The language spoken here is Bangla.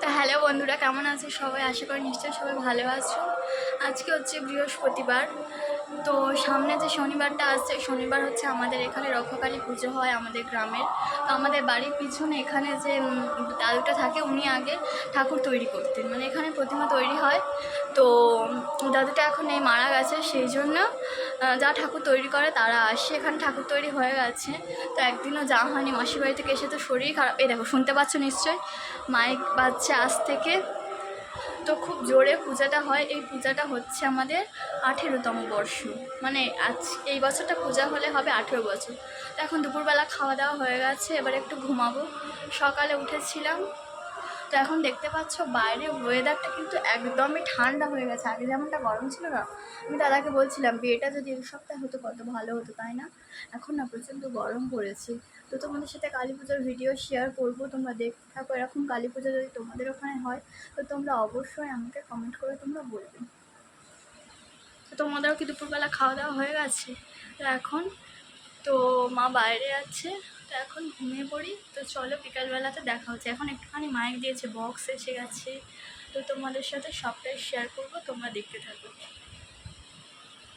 তো হ্যালো বন্ধুরা, কেমন আছো সবাই? আশা করি নিশ্চয়ই সবাই ভালো আছো। আজকে হচ্ছে বৃহস্পতিবার। তো সামনে যে শনিবারটা আসছে, শনিবার হচ্ছে আমাদের এখানে রক্ষাকালী পুজো হয় আমাদের গ্রামের। তো আমাদের বাড়ির পিছনে এখানে যে দাদুটা থাকে, উনি আগে ঠাকুর তৈরি করতেন, মানে এখানে প্রতিমা তৈরি হয়। তো দাদুটা এখন এই মারা গেছে, সেই জন্য যা ঠাকুর তৈরি করে তারা আসে, এখানে ঠাকুর তৈরি হয়ে গেছে। তো একদিনও যাওয়া হয়নি, মাসির বাড়ি থেকে এসে তো শরীর খারাপ। এই দেখো, শুনতে পাচ্ছ নিশ্চয়ই, মাইক বাজছে আজ থেকে। তো খুব জোরে পূজাটা হয়। এই পূজাটা হচ্ছে আমাদের 18তম বর্ষ, মানে আজ এই বছরটা পূজা হলে হবে 18 বছর। তো এখন দুপুরবেলা খাওয়া দাওয়া হয়ে গেছে, এবার একটু ঘুমাবো। সকালে উঠেছিলাম। তো এখন দেখতে পাচ্ছ বাইরে ওয়েদারটা কিন্তু একদমই ঠান্ডা হয়ে গেছে, আগে যেমনটা গরম ছিল না। আমি দাদাকে বলছিলাম বিয়েটা যদি এক সপ্তাহে হতো কত ভালো হতো, তাই না? এখন না প্রচণ্ড গরম পড়েছে। তো তোমাদের সাথে কালী পুজোর ভিডিও শেয়ার করবো, তোমরা দেখতে থাকো। এরকম কালী পুজো যদি তোমাদের ওখানে হয় তো তোমরা অবশ্যই আমাকে কমেন্ট করে তোমরা বলবে। তো তোমাদেরও কি দুপুরবেলা খাওয়া দাওয়া হয়ে গেছে? তো এখন তো মা বাইরে আছে, তো এখন ঘুমিয়ে পড়ি। তো চলো বিকালবেলাতে দেখা হচ্ছে। এখন একটুখানি মাইক দিয়েছে, বক্স এসে গেছে। তো তোমাদের সাথে সবটাই শেয়ার করবো, তোমরা দেখতে থাকো।